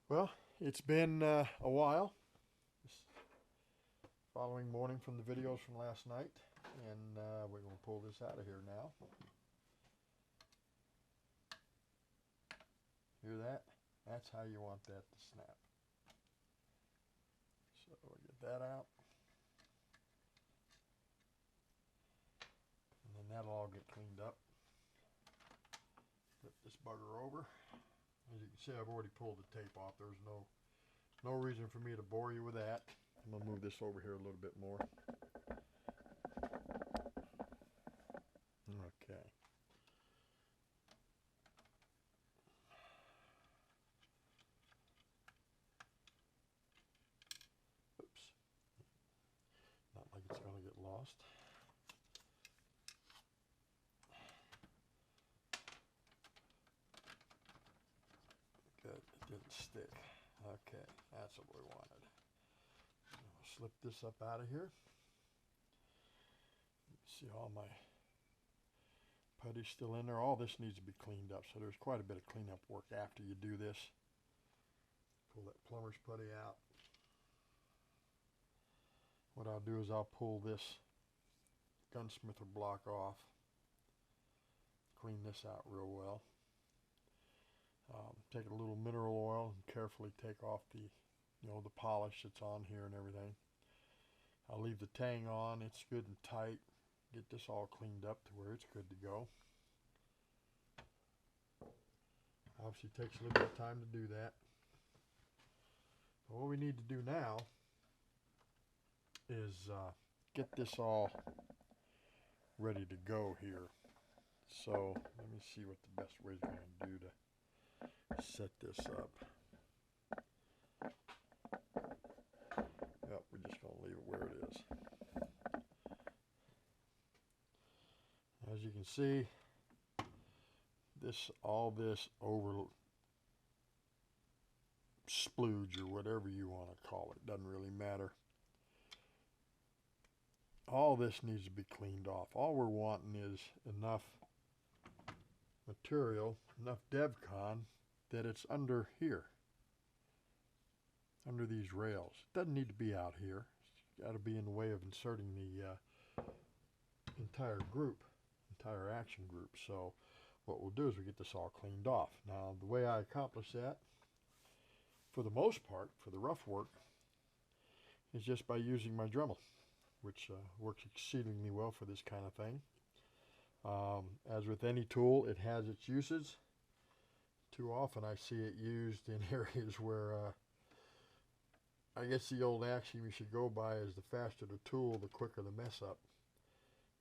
Well, it's been a while. This following morning from the videos from last night, and we're going to pull this out of here now. Hear that? That's how you want that to snap. So we'll get that out, and then that'll all get cleaned up. Flip this bugger over. As you can see, I've already pulled the tape off. There's no reason for me to bore you with that. I'm going to move this over here a little bit more. Okay. Oops. Not like it's going to get lost. Good, it didn't stick. Okay, that's what we wanted. I'll slip this up out of here. See all my putty's still in there. All this needs to be cleaned up, so there's quite a bit of cleanup work after you do this. Pull that plumber's putty out. What I'll do is I'll pull this gunsmither block off. Clean this out real well. Take a little mineral oil and carefully take off the polish that's on here and everything. I'll leave the Tang on. It's good and tight. Get this all cleaned up to where it's good to go. Obviously takes a little bit of time to do that. But what we need to do now is get this all ready to go here. So let me see what the best way is going to do to set this up. Yep, we're just going to leave it where it is. As you can see, all this over splooge or whatever you want to call it, doesn't really matter. All this needs to be cleaned off. All we're wanting is enough material, enough DevCon that it's under here, under these rails. It doesn't need to be out here. It's got to be in the way of inserting the entire action group. So what we'll do is we get this all cleaned off. Now the way I accomplish that, for the most part, for the rough work, is just by using my Dremel, which works exceedingly well for this kind of thing. As with any tool, it has its uses. Too often I see it used in areas where I guess the old axiom you should go by is the faster the tool, the quicker the mess up.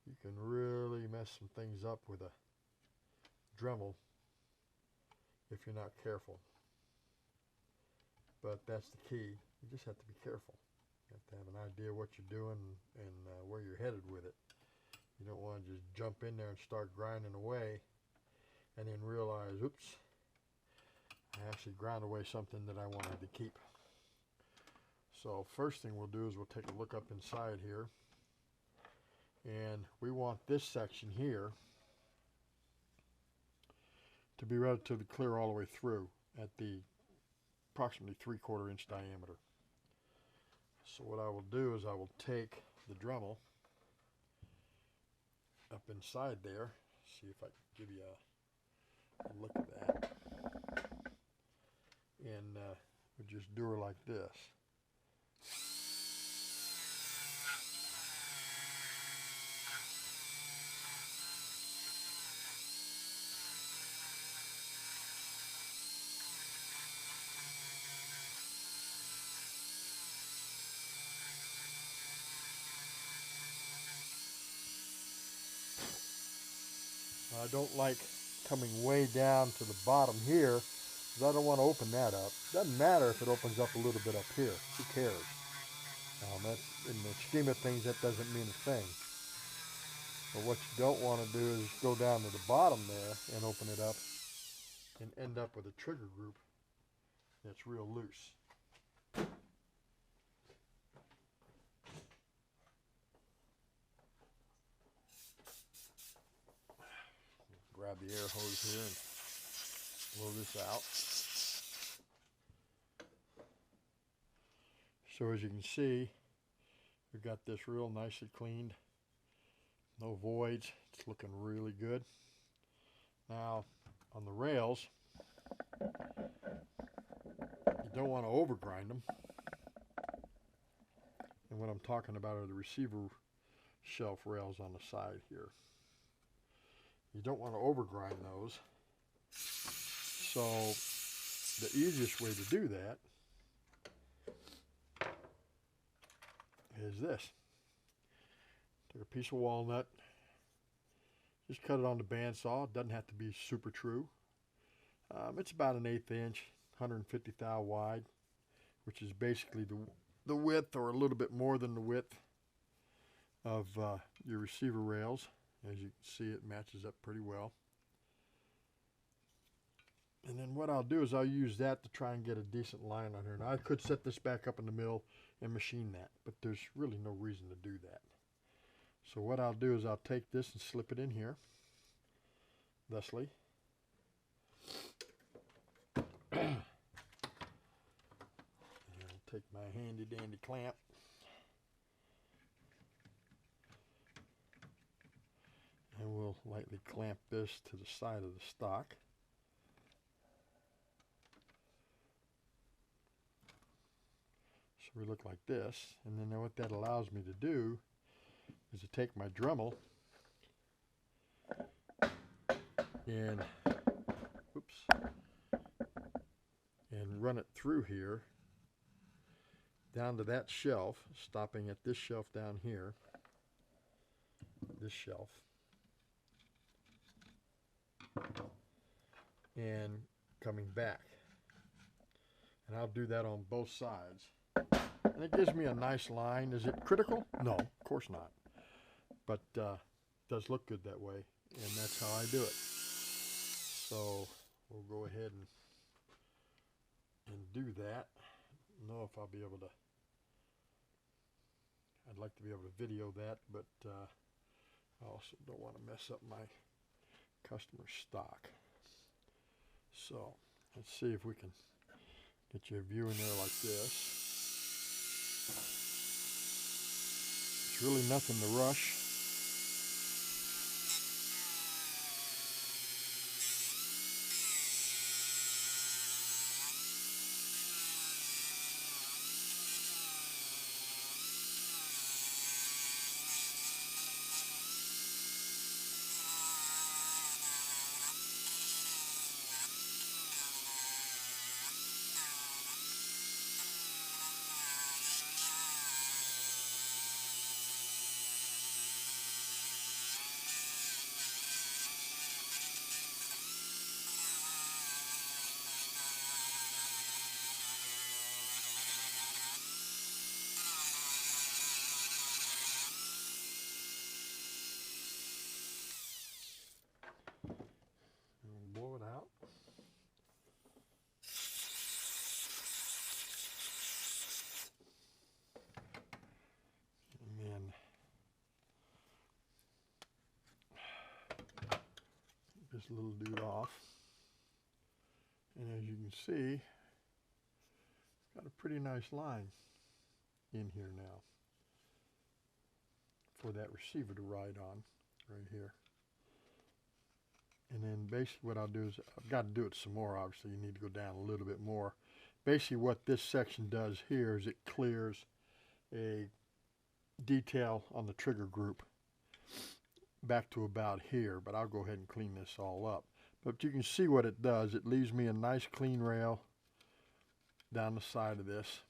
You can really mess some things up with a Dremel if you're not careful. But that's the key. You just have to be careful. You have to have an idea what you're doing and where you're headed with it. You don't want to just jump in there and start grinding away and then realize, oops, I actually ground away something that I wanted to keep. So first thing we'll do is we'll take a look up inside here, and we want this section here to be relatively clear all the way through at the approximately 3/4 inch diameter. So what I will do is I will take the Dremel up inside there, see if I can give you a look at that, and we'll just do her like this. I don't like coming way down to the bottom here because I don't want to open that up. Doesn't matter if it opens up a little bit up here. Who cares? That's, in the scheme of things, that doesn't mean a thing. But what you don't want to do is go down to the bottom there and open it up and end up with a trigger group that's real loose. Grab the air hose here and blow this out. So as you can see, we've got this real nicely cleaned. No voids. It's looking really good. Now, on the rails, you don't want to overgrind them. And what I'm talking about are the receiver shelf rails on the side here. You don't want to overgrind those. So the easiest way to do that is this. Take a piece of walnut, just cut it on the bandsaw. It doesn't have to be super true. It's about an 1/8 inch, 150 thou wide, which is basically the width, or a little bit more than the width of your receiver rails. As you can see, it matches up pretty well. And then what I'll do is I'll use that to try and get a decent line on here. Now I could set this back up in the mill and machine that, but there's really no reason to do that. So what I'll do is I'll take this and slip it in here, thusly. And I'll take my handy dandy clamp. And we'll lightly clamp this to the side of the stock. So we look like this. And then what that allows me to do is to take my Dremel and run it through here down to that shelf, stopping at this shelf down here, this shelf, and coming back. And I'll do that on both sides. And it gives me a nice line. Is it critical? No, of course not. But it does look good that way, and that's how I do it. So we'll go ahead and do that. I don't know if I'll be able to. I'd like to be able to video that, but I also don't want to mess up my customer stock. So let's see if we can get you a view in there like this. It's really nothing to rush. Blow it out. And then this little dude off. And as you can see, it's got a pretty nice line in here now for that receiver to ride on right here. And then basically what I'll do is, I've got to do it some more, obviously. You need to go down a little bit more. Basically what this section does here is it clears a detail on the trigger group back to about here, but I'll go ahead and clean this all up. But you can see what it does. It leaves me a nice clean rail down the side of this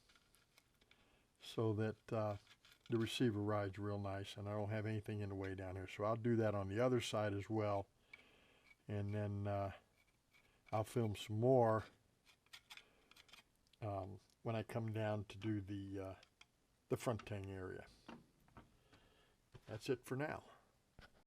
so that the receiver rides real nice and I don't have anything in the way down here. So I'll do that on the other side as well. And then I'll film some more when I come down to do the front Tang area. That's it for now.